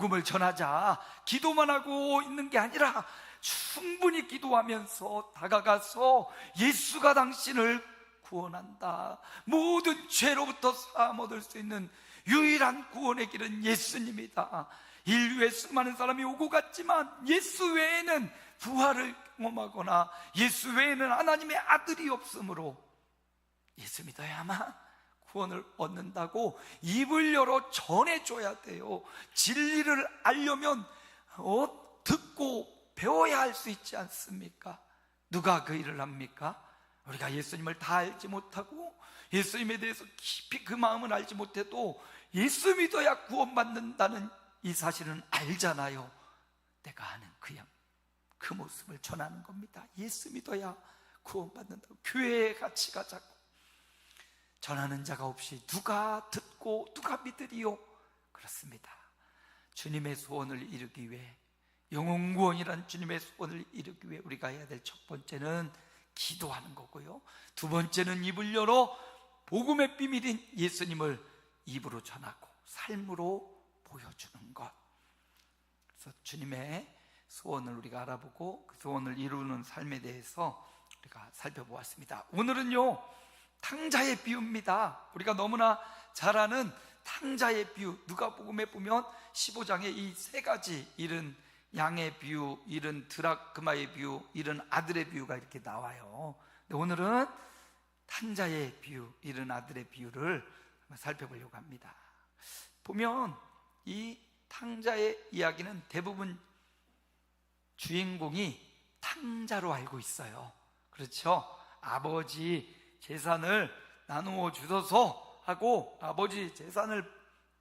복음을 전하자, 기도만 하고 있는 게 아니라 충분히 기도하면서 다가가서 예수가 당신을 구원한다, 모든 죄로부터 사함 얻을 수 있는 유일한 구원의 길은 예수님이다. 인류에 수많은 사람이 오고 갔지만 예수 외에는 부활을 경험하거나 예수 외에는 하나님의 아들이 없으므로 예수 믿어야만 구원을 얻는다고 입을 열어 전해줘야 돼요. 진리를 알려면 듣고 배워야 할 수 있지 않습니까? 누가 그 일을 합니까? 우리가 예수님을 다 알지 못하고 예수님에 대해서 깊이 그 마음을 알지 못해도 예수 믿어야 구원받는다는 이 사실은 알잖아요. 내가 아는 그 모습을 전하는 겁니다. 예수 믿어야 구원받는다고. 교회에 같이 가자고. 전하는 자가 없이 누가 듣고 누가 믿으리요? 그렇습니다. 주님의 소원을 이루기 위해, 영혼구원이란 주님의 소원을 이루기 위해 우리가 해야 될 첫 번째는 기도하는 거고요, 두 번째는 입을 열어 복음의 비밀인 예수님을 입으로 전하고 삶으로 보여주는 것. 그래서 주님의 소원을 우리가 알아보고 그 소원을 이루는 삶에 대해서 우리가 살펴보았습니다. 오늘은요, 탕자의 비유입니다. 우리가 너무나 잘 아는 탕자의 비유, 누가복음에 보면 15장에 이 세 가지 잃은 양의 비유, 잃은 드라크마의 비유, 잃은 아들의 비유가 이렇게 나와요. 근데 오늘은 탕자의 비유, 잃은 아들의 비유를 살펴보려고 합니다. 보면 이 탕자의 이야기는 대부분 주인공이 탕자로 알고 있어요. 그렇죠? 아버지 재산을 나누어 주소서 하고, 아버지 재산을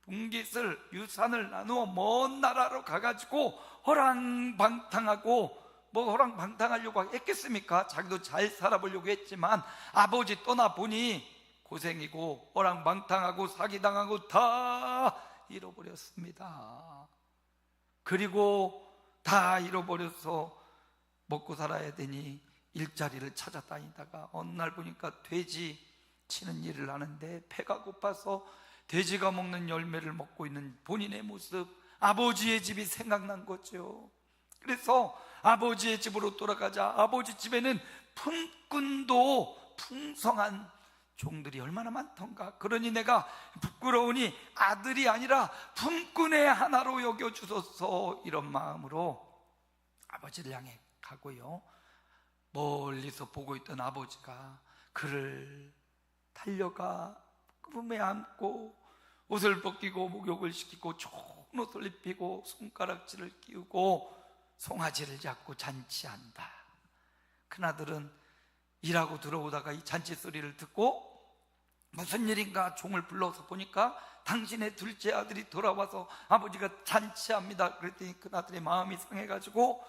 분깃을 유산을 나누어 먼 나라로 가가지고 허랑방탕하고, 뭐 허랑방탕하려고 했겠습니까? 자기도 잘 살아보려고 했지만 아버지 떠나보니 고생이고 허랑방탕하고 사기당하고 다 잃어버렸습니다. 그리고 다 잃어버려서 먹고 살아야 되니 일자리를 찾아다니다가 어느 날 보니까 돼지 치는 일을 하는데 배가 고파서 돼지가 먹는 열매를 먹고 있는 본인의 모습, 아버지의 집이 생각난 거죠. 그래서 아버지의 집으로 돌아가자 아버지 집에는 품꾼도 풍성한 종들이 얼마나 많던가. 그러니 내가 부끄러우니 아들이 아니라 품꾼의 하나로 여겨주소서, 이런 마음으로 아버지를 향해 가고요, 멀리서 보고 있던 아버지가 그를 달려가 품에 안고 옷을 벗기고 목욕을 시키고 좋은 옷을 입히고 손가락질을 끼우고 송아지를 잡고 잔치한다. 큰아들은 일하고 들어오다가 이 잔치 소리를 듣고 무슨 일인가 종을 불러서 보니까 당신의 둘째 아들이 돌아와서 아버지가 잔치합니다. 그랬더니 큰아들의 마음이 상해가지고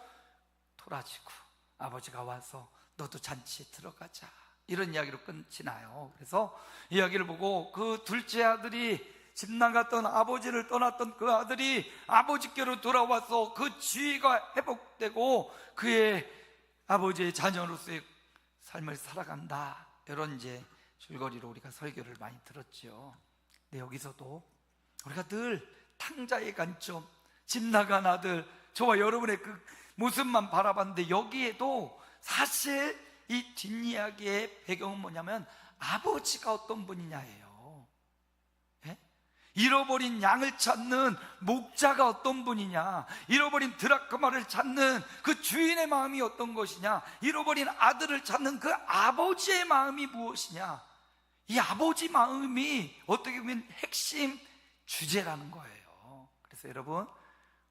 토라지고 아버지가 와서 너도 잔치에 들어가자, 이런 이야기로 끝이 나요. 그래서 이야기를 보고 그 둘째 아들이 집 나갔던 아버지를 떠났던 그 아들이 아버지께로 돌아와서 그 지위가 회복되고 그의 아버지의 자녀로서의 삶을 살아간다, 이런 이제 줄거리로 우리가 설교를 많이 들었죠. 근데 여기서도 우리가 늘 탕자의 관점, 집 나간 아들, 저와 여러분의 그 모습만 바라봤는데 여기에도 사실 이 뒷이야기의 배경은 뭐냐면 아버지가 어떤 분이냐예요. 예? 잃어버린 양을 찾는 목자가 어떤 분이냐, 잃어버린 드라크마를 찾는 그 주인의 마음이 어떤 것이냐, 잃어버린 아들을 찾는 그 아버지의 마음이 무엇이냐, 이 아버지 마음이 어떻게 보면 핵심 주제라는 거예요. 그래서 여러분,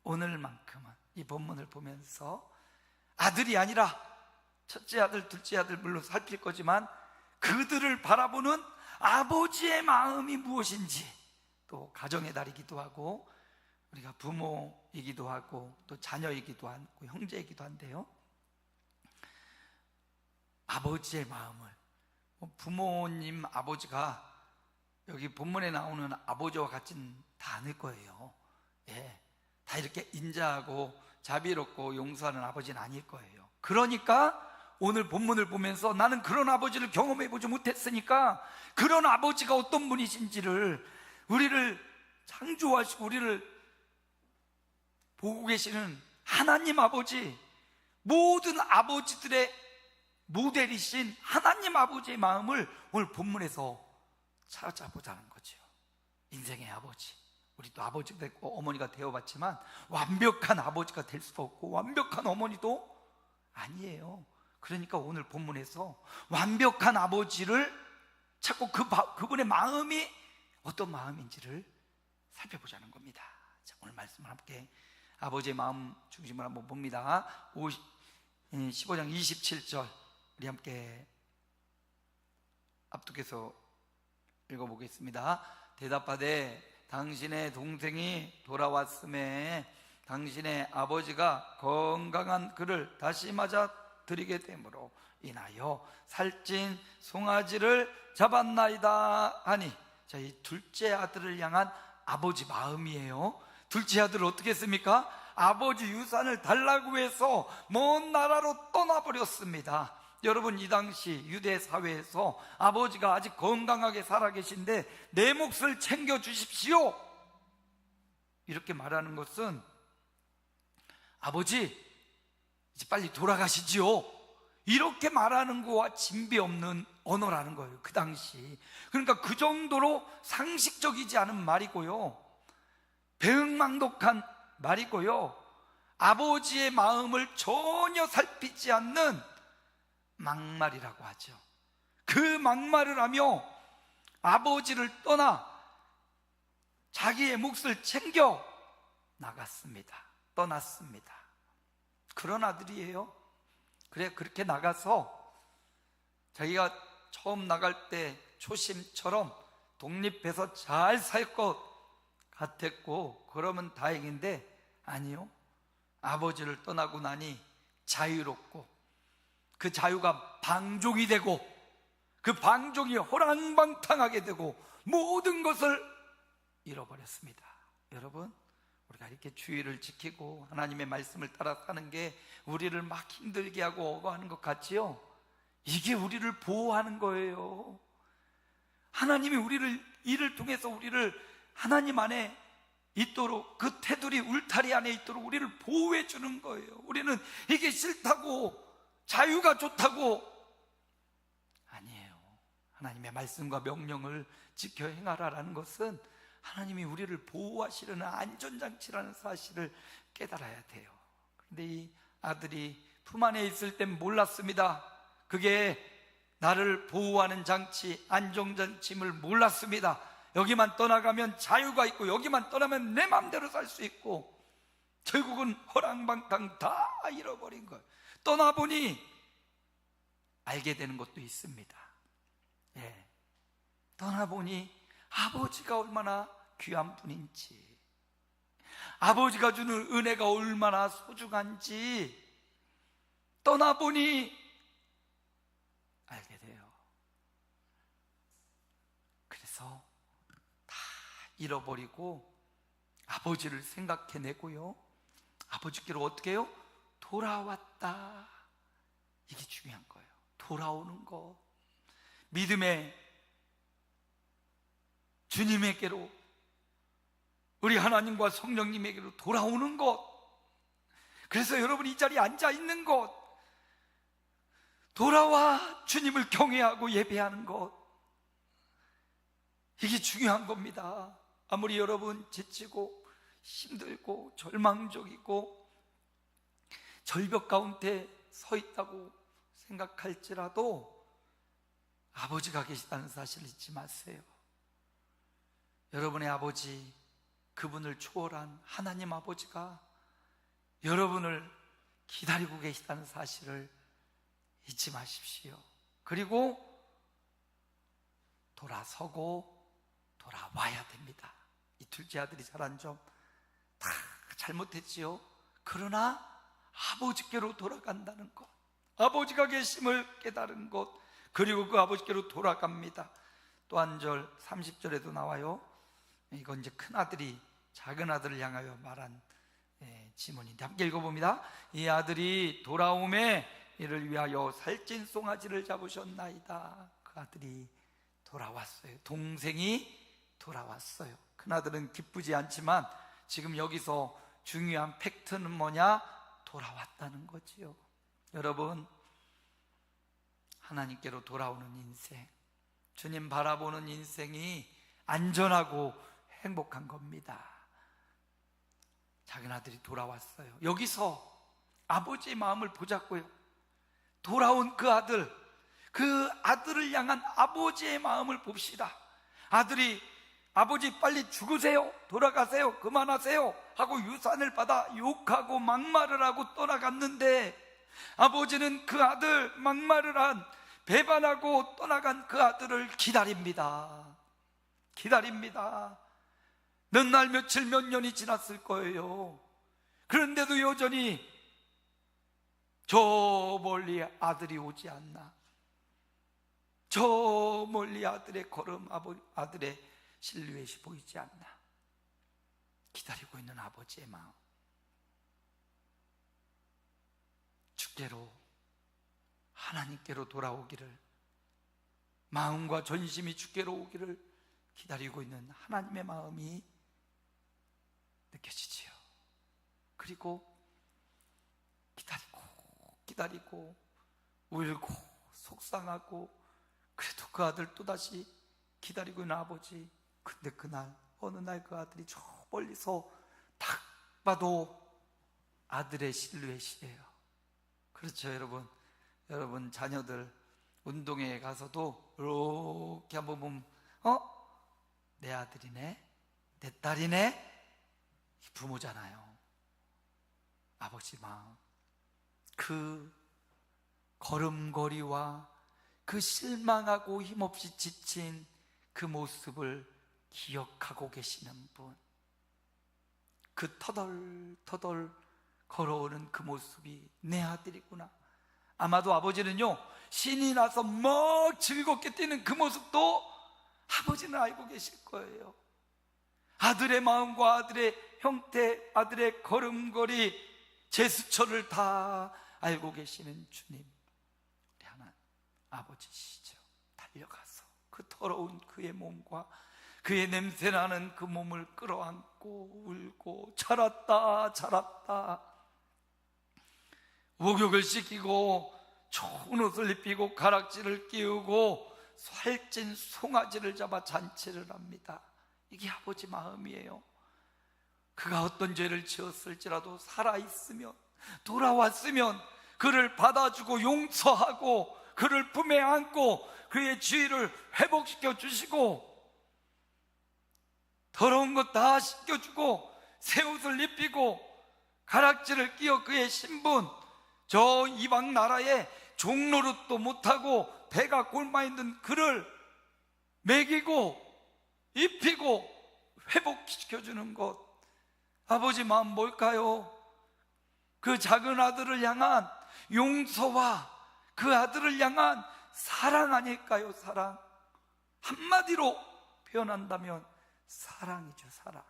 오늘만큼은 이 본문을 보면서 아들이 아니라 첫째 아들, 둘째 아들 물론 살필 거지만 그들을 바라보는 아버지의 마음이 무엇인지, 또 가정의 달이기도 하고 우리가 부모이기도 하고 또 자녀이기도 하고 형제이기도 한데요, 아버지의 마음을, 부모님 아버지가 여기 본문에 나오는 아버지와 같지는 다 않을 거예요. 예, 다 이렇게 인자하고 자비롭고 용서하는 아버지는 아닐 거예요. 그러니까 오늘 본문을 보면서 나는 그런 아버지를 경험해보지 못했으니까 그런 아버지가 어떤 분이신지를, 우리를 창조하시고 우리를 보고 계시는 하나님 아버지, 모든 아버지들의 모델이신 하나님 아버지의 마음을 오늘 본문에서 찾아보자는 거죠. 인생의 아버지, 우리도 아버지가 됐고 어머니가 되어봤지만 완벽한 아버지가 될 수도 없고 완벽한 어머니도 아니에요. 그러니까 오늘 본문에서 완벽한 아버지를 찾고 그분의 마음이 어떤 마음인지를 살펴보자는 겁니다. 자, 오늘 말씀을 함께 아버지의 마음 중심으로 한번 봅니다. 15장 27절 우리 함께 압독해서 읽어보겠습니다. 대답하되 당신의 동생이 돌아왔음에 당신의 아버지가 건강한 그를 다시 맞아 드리게 되므로 인하여 살찐 송아지를 잡았나이다 하니, 자, 이 둘째 아들을 향한 아버지 마음이에요. 둘째 아들을 어떻게 했습니까? 아버지 유산을 달라고 해서 먼 나라로 떠나버렸습니다. 여러분, 이 당시 유대 사회에서 아버지가 아직 건강하게 살아계신데 내 몫을 챙겨주십시오 이렇게 말하는 것은 아버지 이제 빨리 돌아가시지요 이렇게 말하는 거와 진비 없는 언어라는 거예요, 그 당시. 그러니까 그 정도로 상식적이지 않은 말이고요, 배은망덕한 말이고요, 아버지의 마음을 전혀 살피지 않는 막말이라고 하죠. 그 막말을 하며 아버지를 떠나 자기의 몫을 챙겨 나갔습니다. 떠났습니다. 그런 아들이에요. 그래, 그렇게 나가서 자기가 처음 나갈 때 초심처럼 독립해서 잘 살 것 같았고 그러면 다행인데, 아니요, 아버지를 떠나고 나니 자유롭고 그 자유가 방종이 되고 그 방종이 호랑방탕하게 되고 모든 것을 잃어버렸습니다. 여러분, 우리가 이렇게 주의를 지키고 하나님의 말씀을 따라 사는 게 우리를 막 힘들게 하고 억울하는 것 같지요? 이게 우리를 보호하는 거예요. 하나님이 이를 통해서 우리를 하나님 안에 있도록, 그 테두리 울타리 안에 있도록 우리를 보호해 주는 거예요. 우리는 이게 싫다고, 자유가 좋다고, 아니에요. 하나님의 말씀과 명령을 지켜 행하라라는 것은 하나님이 우리를 보호하시려는 안전장치라는 사실을 깨달아야 돼요. 그런데 이 아들이 품 안에 있을 땐 몰랐습니다. 그게 나를 보호하는 장치, 안정장치임을 몰랐습니다. 여기만 떠나가면 자유가 있고 여기만 떠나면 내 마음대로 살 수 있고, 결국은 허랑방탕 다 잃어버린 거예요. 떠나보니 알게 되는 것도 있습니다. 예, 떠나보니 아버지가 얼마나 귀한 분인지, 아버지가 주는 은혜가 얼마나 소중한지 떠나보니 알게 돼요. 그래서 다 잃어버리고 아버지를 생각해내고요, 아버지께로 어떻게 해요? 돌아왔다. 이게 중요한 거예요. 돌아오는 거, 믿음의 주님에게로, 우리 하나님과 성령님에게로 돌아오는 것. 그래서 여러분, 이 자리에 앉아 있는 것, 돌아와 주님을 경외하고 예배하는 것, 이게 중요한 겁니다. 아무리 여러분 지치고 힘들고 절망적이고 절벽 가운데 서 있다고 생각할지라도 아버지가 계시다는 사실을 잊지 마세요. 여러분의 아버지, 그분을 초월한 하나님 아버지가 여러분을 기다리고 계시다는 사실을 잊지 마십시오. 그리고 돌아서고 돌아와야 됩니다. 이 둘째 아들이 잘한 점 다 잘못했지요. 그러나 아버지께로 돌아간다는 것, 아버지가 계심을 깨달은 것, 그리고 그 아버지께로 돌아갑니다. 또 한 절 30절에도 나와요. 이건 이제 큰 아들이 작은 아들을 향하여 말한 지문인데 함께 읽어봅니다. 이 아들이 돌아오매 이를 위하여 살찐 송아지를 잡으셨나이다. 그 아들이 돌아왔어요. 동생이 돌아왔어요. 큰아들은 기쁘지 않지만 지금 여기서 중요한 팩트는 뭐냐? 돌아왔다는 거지요. 여러분, 하나님께로 돌아오는 인생, 주님 바라보는 인생이 안전하고 행복한 겁니다. 작은 아들이 돌아왔어요. 여기서 아버지의 마음을 보자고요. 돌아온 그 아들을 향한 아버지의 마음을 봅시다. 아들이 아버지 빨리 죽으세요, 돌아가세요, 그만하세요 하고 유산을 받아 욕하고 막말을 하고 떠나갔는데, 아버지는 그 아들, 막말을 한, 배반하고 떠나간 그 아들을 기다립니다. 몇 날 며칠 몇 년이 지났을 거예요. 그런데도 여전히 저 멀리 아들이 오지 않나, 저 멀리 아들의 걸음, 아들의 실루엣이 보이지 않나 기다리고 있는 아버지의 마음. 주께로, 하나님께로 돌아오기를, 마음과 전심이 주께로 오기를 기다리고 있는 하나님의 마음이 느껴지지요. 그리고 기다리고 울고 속상하고, 그래도 그 아들 또다시 기다리고 있는 아버지. 근데 그날, 어느 날 그 아들이 저 멀리서 딱 봐도 아들의 실루엣이에요. 그렇죠, 여러분 자녀들 운동회에 가서도 이렇게 한번 보면 내 아들이네, 내 딸이네, 부모잖아요. 아버지 마음, 그 걸음걸이와 그 실망하고 힘없이 지친 그 모습을 기억하고 계시는 분, 그 터덜터덜 걸어오는 그 모습이 내 아들이구나. 아마도 아버지는요, 신이 나서 막 즐겁게 뛰는 그 모습도 아버지는 알고 계실 거예요. 아들의 마음과 아들의 형태, 아들의 걸음걸이, 제스처를 다 알고 계시는 주님, 우리 하나님 아버지시죠. 달려가서 그 더러운 그의 몸과 그의 냄새나는 그 몸을 끌어안고 울고, 자랐다 목욕을 시키고 좋은 옷을 입히고 가락지를 끼우고 살찐 송아지를 잡아 잔치를 합니다. 이게 아버지 마음이에요. 그가 어떤 죄를 지었을지라도 살아있으면, 돌아왔으면 그를 받아주고 용서하고 그를 품에 안고 그의 지위를 회복시켜 주시고, 더러운 것 다 씻겨주고 새 옷을 입히고 가락지를 끼워 그의 신분, 저 이방 나라에 종노릇도 못하고 배가 곪아 있는 그를 먹이고 입히고 회복시켜주는 것, 아버지 마음 뭘까요? 그 작은 아들을 향한 용서와 그 아들을 향한 사랑 아닐까요? 사랑. 한마디로 표현한다면 사랑이죠, 사랑.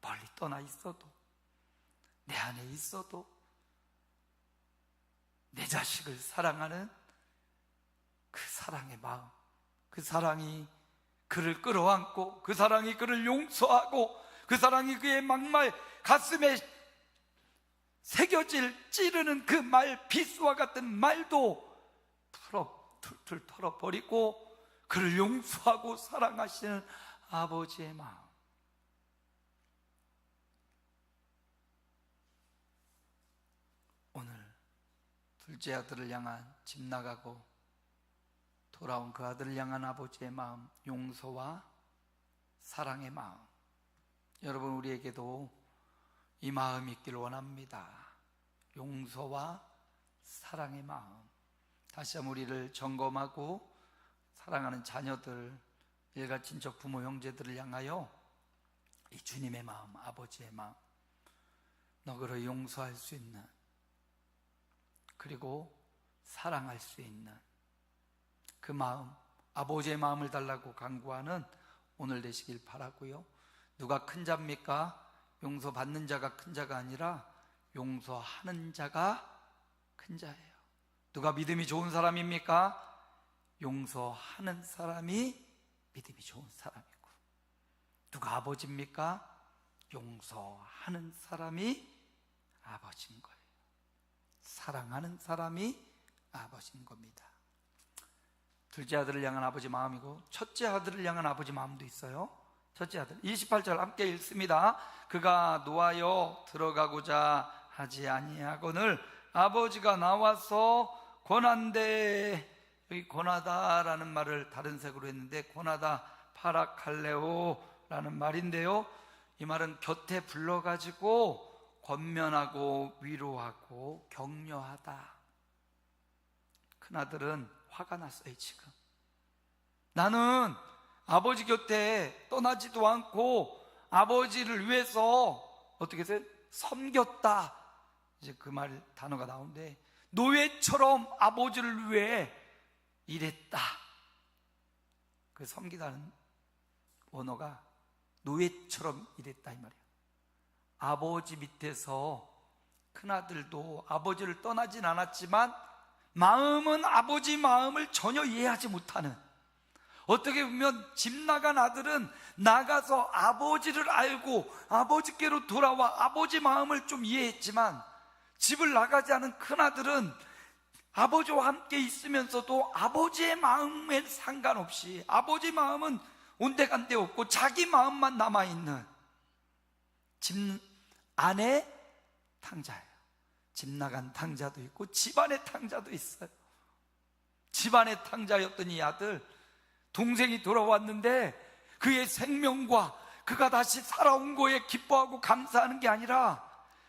멀리 떠나 있어도, 내 안에 있어도 내 자식을 사랑하는 그 사랑의 마음, 그 사랑이 그를 끌어안고, 그 사랑이 그를 용서하고, 그 사랑이 그의 막말 가슴에 새겨질 찌르는 그 말, 비수와 같은 말도 툴툴 털어버리고 그를 용서하고 사랑하시는 아버지의 마음. 오늘 둘째 아들을 향한 집 나가고 돌아온 그 아들을 향한 아버지의 마음, 용서와 사랑의 마음, 여러분 우리에게도 이 마음이 있길 원합니다. 용서와 사랑의 마음. 다시 한번 우리를 점검하고 사랑하는 자녀들, 일가 친척 부모 형제들을 향하여 이 주님의 마음, 아버지의 마음, 너그러 용서할 수 있는, 그리고 사랑할 수 있는 그 마음, 아버지의 마음을 달라고 간구하는 오늘 되시길 바라고요. 누가 큰 자입니까? 용서받는 자가 큰 자가 아니라 용서하는 자가 큰 자예요. 누가 믿음이 좋은 사람입니까? 용서하는 사람이 믿음이 좋은 사람이고. 누가 아버지입니까? 용서하는 사람이 아버지인 거예요. 사랑하는 사람이 아버지인 겁니다. 둘째 아들을 향한 아버지 마음이고 첫째 아들을 향한 아버지 마음도 있어요. 첫째 아들 28절 함께 읽습니다. 그가 노하여 들어가고자 하지 아니하거늘 아버지가 나와서 권한대. 여기 권하다라는 말을 다른 색으로 했는데 권하다 파라칼레오라는 말인데요, 이 말은 곁에 불러가지고 권면하고 위로하고 격려하다. 큰아들은 화가 났어요. 지금 나는 아버지 곁에 떠나지도 않고 아버지를 위해서 어떻게 해서 섬겼다. 이제 그 말 단어가 나오는데 노예처럼 아버지를 위해 일했다. 그 섬기다는 원어가 노예처럼 일했다 이 말이에요. 아버지 밑에서 큰아들도 아버지를 떠나진 않았지만 마음은 아버지 마음을 전혀 이해하지 못하는, 어떻게 보면 집 나간 아들은 나가서 아버지를 알고 아버지께로 돌아와 아버지 마음을 좀 이해했지만 집을 나가지 않은 큰아들은 아버지와 함께 있으면서도 아버지의 마음에 상관없이 아버지 마음은 온데간데 없고 자기 마음만 남아있는 집 안에 탕자예요. 집 나간 탕자도 있고 집안의 탕자도 있어요. 집안의 탕자였던 이 아들, 동생이 돌아왔는데 그의 생명과 그가 다시 살아온 거에 기뻐하고 감사하는 게 아니라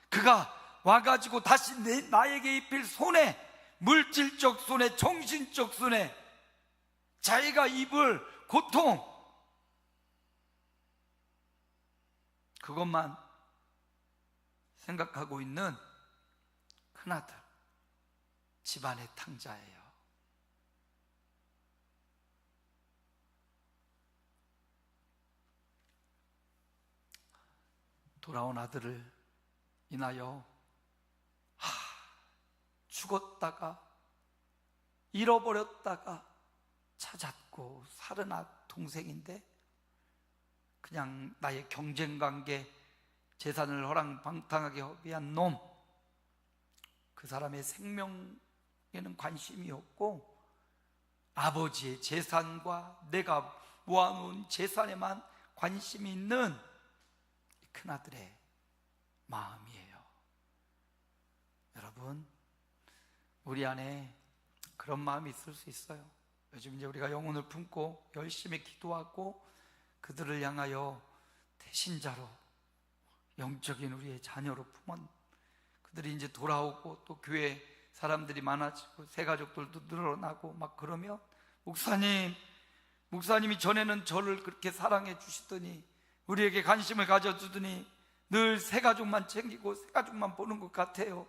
그가 와가지고 다시 나에게 입힐 손해, 물질적 손해, 정신적 손해, 자기가 입을 고통, 그것만 생각하고 있는 큰아들, 집안의 탕자예요. 돌아온 아들을 인하여 죽었다가 잃어버렸다가 찾았고 살은 동생인데 그냥 나의 경쟁관계, 재산을 허랑방탕하게 위한 놈, 그 사람의 생명에는 관심이 없고 아버지의 재산과 내가 모아놓은 재산에만 관심이 있는 큰아들의 마음이에요. 여러분, 우리 안에 그런 마음이 있을 수 있어요. 요즘 이제 우리가 영혼을 품고 열심히 기도하고 그들을 향하여 대신자로, 영적인 우리의 자녀로 품은 그들이 이제 돌아오고 또 교회 사람들이 많아지고 새 가족들도 늘어나고 막 그러면 목사님이 전에는 저를 그렇게 사랑해 주시더니 우리에게 관심을 가져주더니 늘 새 가족만 챙기고 새 가족만 보는 것 같아요.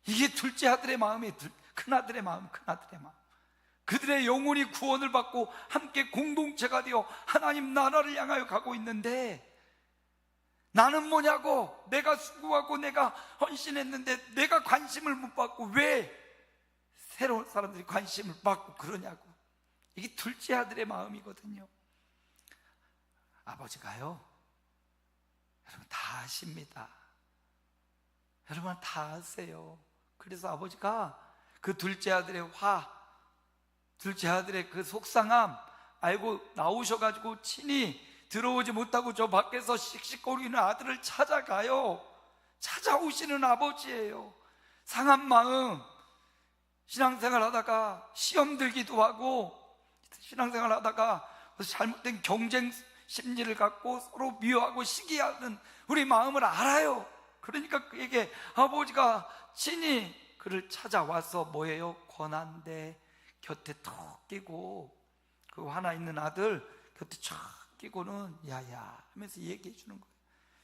이게 둘째 아들의 마음이, 큰아들의 마음, 큰아들의 마음. 그들의 영혼이 구원을 받고 함께 공동체가 되어 하나님 나라를 향하여 가고 있는데 나는 뭐냐고, 내가 수고하고 내가 헌신했는데 내가 관심을 못 받고 왜 새로운 사람들이 관심을 받고 그러냐고. 이게 둘째 아들의 마음이거든요. 아버지가요, 여러분 다 아십니다. 여러분 다 아세요. 그래서 아버지가 그 둘째 아들의 둘째 아들의 그 속상함 알고 나오셔가지고 친히 들어오지 못하고 저 밖에서 씩씩거리는 아들을 찾아가요. 찾아오시는 아버지예요. 상한 마음, 신앙생활 하다가 시험 들기도 하고 신앙생활 하다가 잘못된 경쟁 심리를 갖고 서로 미워하고 시기하는 우리 마음을 알아요. 그러니까 그에게 아버지가 친히 그를 찾아와서 뭐예요? 권한대 곁에 턱 끼고, 그 화나 있는 아들 곁에 쫙 끼고는 야야 하면서 얘기해 주는 거예요.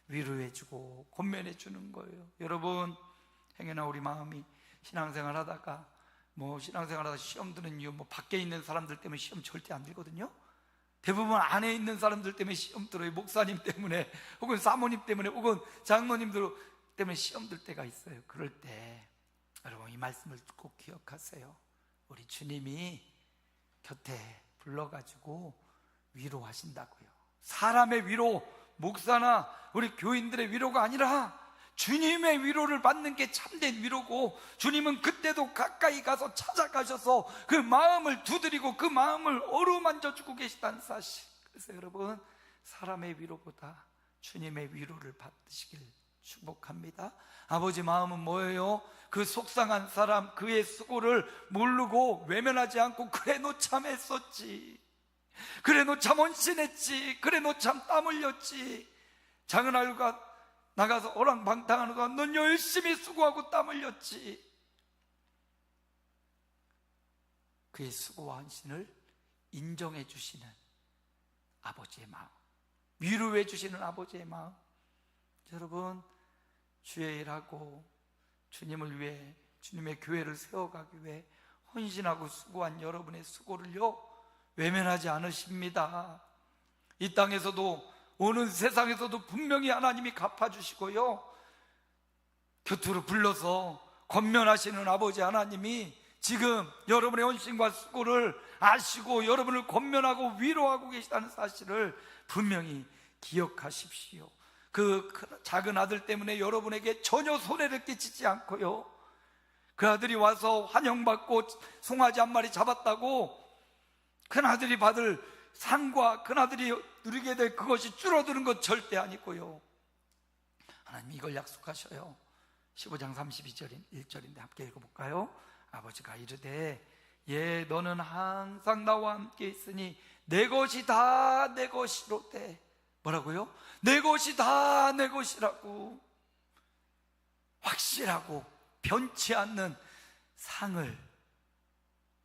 위로해 주고 권면해 주는 거예요. 여러분, 행여나 우리 마음이 신앙생활 하다가 신앙생활 하다가 시험 드는 이유, 밖에 있는 사람들 때문에 시험 절대 안 들거든요. 대부분 안에 있는 사람들 때문에 시험 들어요. 목사님 때문에 혹은 사모님 때문에 혹은 장로님들 때문에 시험 들 때가 있어요. 그럴 때 여러분 이 말씀을 꼭 기억하세요. 우리 주님이 곁에 불러가지고 위로하신다고요. 사람의 위로 목사나 우리 교인들의 위로가 아니라 주님의 위로를 받는 게 참된 위로고, 주님은 그때도 가까이 가서 찾아가셔서 그 마음을 두드리고 그 마음을 어루만져 주고 계시다는 사실. 그래서 여러분, 사람의 위로보다 주님의 위로를 받으시길 축복합니다. 아버지 마음은 뭐예요? 그 속상한 사람, 그의 수고를 모르고 외면하지 않고, 그래 너 참 애썼지, 그래 너 참 헌신했지, 그래 너 참 땀 흘렸지, 작은 아이가 나가서 오랑방탕하는 동안 넌 열심히 수고하고 땀 흘렸지. 그의 수고와 헌신을 인정해 주시는 아버지의 마음, 위로해 주시는 아버지의 마음. 여러분, 주의 일하고 주님을 위해, 주님의 교회를 세워가기 위해 헌신하고 수고한 여러분의 수고를요 외면하지 않으십니다. 이 땅에서도, 오는 세상에서도 분명히 하나님이 갚아주시고요, 곁으로 불러서 권면하시는 아버지 하나님이 지금 여러분의 헌신과 수고를 아시고 여러분을 권면하고 위로하고 계시다는 사실을 분명히 기억하십시오. 그 작은 아들 때문에 여러분에게 전혀 손해를 끼치지 않고요, 그 아들이 와서 환영받고 송아지 한 마리 잡았다고 큰 아들이 받을 상과 큰 아들이 누리게 될 그것이 줄어드는 것 절대 아니고요, 하나님 이걸 약속하셔요. 15장 32절 1절인데 함께 읽어볼까요? 아버지가 이르되 예 너는 항상 나와 함께 있으니 내 것이 다 내 것이로되. 뭐라고요? 내 것이 다 내 것이라고, 확실하고 변치 않는 상을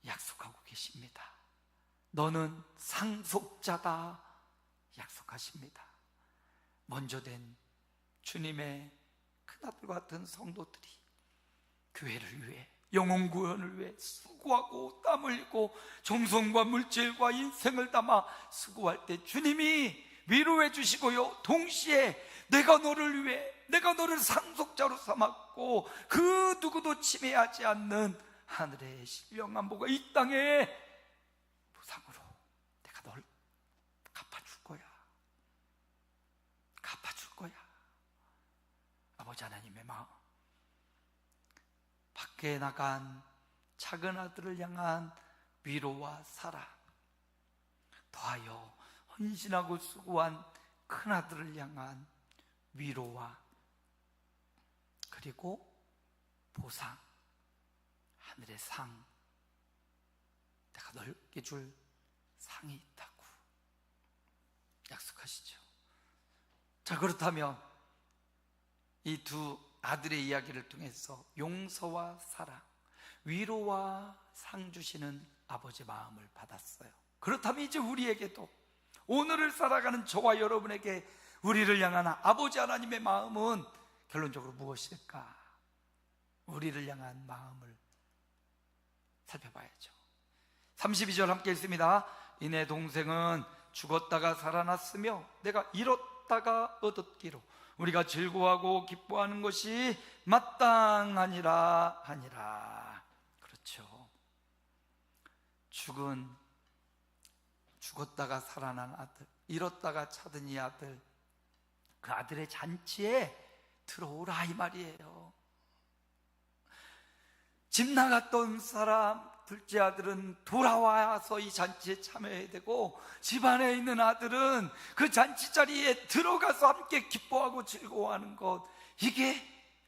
약속하고 계십니다. 너는 상속자다 약속하십니다. 먼저 된 주님의 큰아들 같은 성도들이 교회를 위해, 영혼 구원을 위해 수고하고 땀 흘리고 정성과 물질과 인생을 담아 수고할 때 주님이 위로해 주시고요, 동시에 내가 너를 위해, 내가 너를 상속자로 삼았고 그 누구도 침해하지 않는 하늘의 신령한 보가 이 땅에 보상으로 내가 널 갚아줄 거야, 갚아줄 거야. 아버지 하나님의 마음, 밖에 나간 작은 아들을 향한 위로와 사랑, 더하여 헌신하고 수고한 큰 아들을 향한 위로와 그리고 보상, 하늘의 상, 내가 넓게 줄 상이 있다고 약속하시죠. 자, 그렇다면 이 두 아들의 이야기를 통해서 용서와 사랑, 위로와 상 주시는 아버지 마음을 받았어요. 그렇다면 이제 우리에게도, 오늘을 살아가는 저와 여러분에게 우리를 향한 아버지 하나님의 마음은 결론적으로 무엇일까? 우리를 향한 마음을 살펴봐야죠. 32절 함께 읽습니다. 이내 동생은 죽었다가 살아났으며 내가 잃었다가 얻었기로 우리가 즐거워하고 기뻐하는 것이 마땅하니라 하니라. 그렇죠. 죽었다가 살아난 아들, 잃었다가 찾은 이 아들, 그 아들의 잔치에 들어오라 이 말이에요. 집 나갔던 사람, 둘째 아들은 돌아와서 이 잔치에 참여해야 되고, 집안에 있는 아들은 그 잔치 자리에 들어가서 함께 기뻐하고 즐거워하는 것, 이게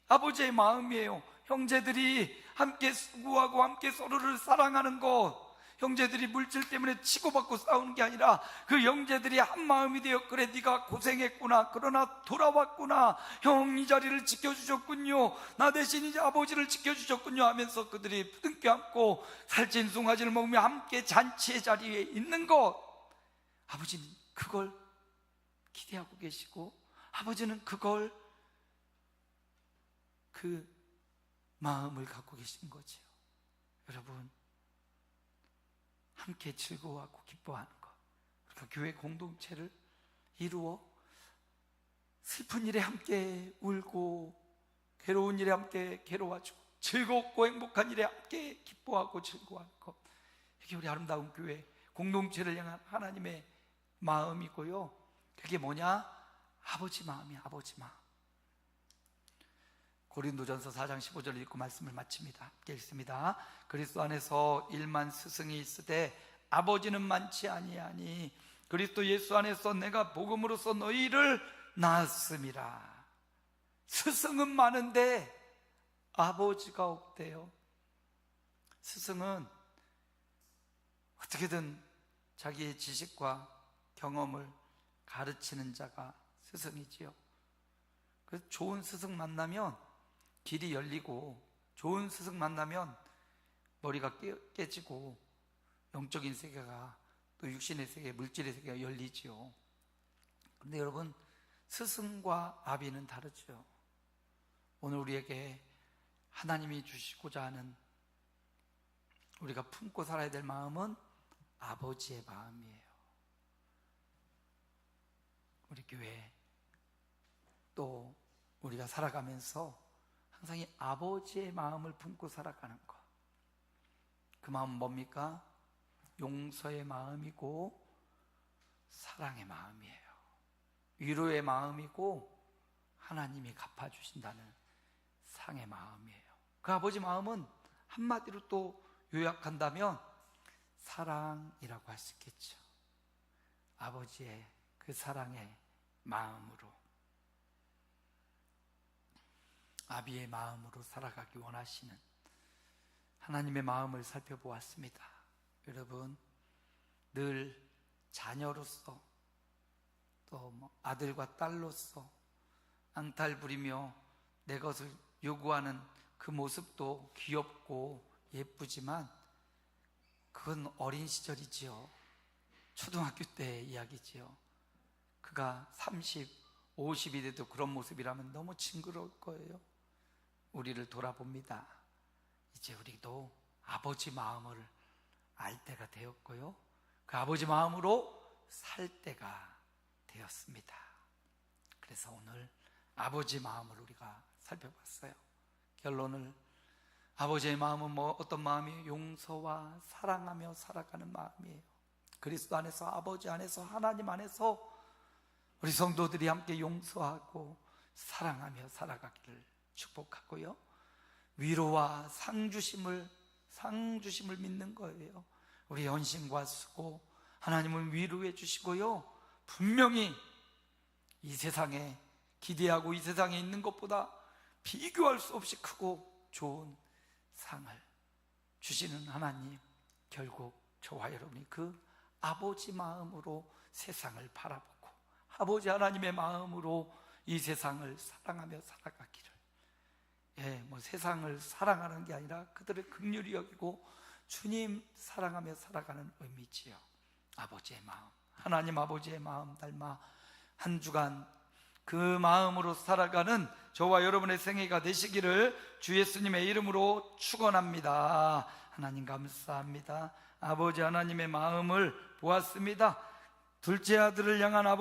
아버지의 마음이에요. 형제들이 함께 수고하고 함께 서로를 사랑하는 것, 형제들이 물질 때문에 치고받고 싸우는 게 아니라 그 형제들이 한 마음이 되어, 그래 네가 고생했구나, 그러나 돌아왔구나, 형 이 자리를 지켜주셨군요, 나 대신 이제 아버지를 지켜주셨군요 하면서 그들이 부둥켜 안고 살찐 송아지를 먹으며 함께 잔치의 자리에 있는 것, 아버지는 그걸 기대하고 계시고, 아버지는 그걸, 그 마음을 갖고 계신 거죠. 여러분, 함께 즐거워하고 기뻐하는 것, 그러니까 교회 공동체를 이루어 슬픈 일에 함께 울고 괴로운 일에 함께 괴로워하고 즐겁고 행복한 일에 함께 기뻐하고 즐거워하는 것, 이게 우리 아름다운 교회 공동체를 향한 하나님의 마음이고요. 그게 뭐냐? 아버지 마음이야, 아버지 마음. 고린도전서 4장 15절을 읽고 말씀을 마칩니다. 함께 읽습니다. 그리스도 안에서 일만 스승이 있으되 아버지는 많지 아니하니 그리스도 예수 안에서 내가 복음으로써 너희를 낳았음이라. 스승은 많은데 아버지가 없대요. 스승은 어떻게든 자기의 지식과 경험을 가르치는 자가 스승이지요. 그래서 좋은 스승 만나면 길이 열리고, 좋은 스승 만나면 머리가 깨지고 영적인 세계가, 또 육신의 세계, 물질의 세계가 열리지요. 그런데 여러분, 스승과 아비는 다르죠. 오늘 우리에게 하나님이 주시고자 하는, 우리가 품고 살아야 될 마음은 아버지의 마음이에요. 우리 교회 또 우리가 살아가면서 항상 이 아버지의 마음을 품고 살아가는 것, 그 마음은 뭡니까? 용서의 마음이고 사랑의 마음이에요. 위로의 마음이고 하나님이 갚아주신다는 상의 마음이에요. 그 아버지 마음은 한마디로 또 요약한다면 사랑이라고 할 수 있겠죠. 아버지의 그 사랑의 마음으로, 아비의 마음으로 살아가기 원하시는 하나님의 마음을 살펴보았습니다. 여러분, 늘 자녀로서, 또 아들과 딸로서 앙탈 부리며 내 것을 요구하는 그 모습도 귀엽고 예쁘지만 그건 어린 시절이지요. 초등학교 때의 이야기지요. 그가 30, 50이 돼도 그런 모습이라면 너무 징그러울 거예요. 우리를 돌아봅니다. 이제 우리도 아버지 마음을 알 때가 되었고요, 그 아버지 마음으로 살 때가 되었습니다. 그래서 오늘 아버지 마음을 우리가 살펴봤어요. 결론을, 아버지의 마음은 어떤 마음이에요? 용서와 사랑하며 살아가는 마음이에요. 그리스도 안에서, 아버지 안에서, 하나님 안에서 우리 성도들이 함께 용서하고 사랑하며 살아가기를 축복하고요, 위로와 상주심을 믿는 거예요. 우리 헌신과 수고, 하나님은 위로해 주시고요, 분명히 이 세상에 기대하고 이 세상에 있는 것보다 비교할 수 없이 크고 좋은 상을 주시는 하나님, 결국 저와 여러분이 그 아버지 마음으로 세상을 바라보고 아버지 하나님의 마음으로 이 세상을 사랑하며 살아가기를, 세상을 사랑하는 게 아니라 그들을 긍휼히 여기고 주님 사랑하며 살아가는 의미지요. 아버지의 마음, 하나님 아버지의 마음 닮아 한 주간 그 마음으로 살아가는 저와 여러분의 생애가 되시기를 주 예수님의 이름으로 축원합니다. 하나님 감사합니다. 아버지 하나님의 마음을 보았습니다. 둘째 아들을 향한 아버지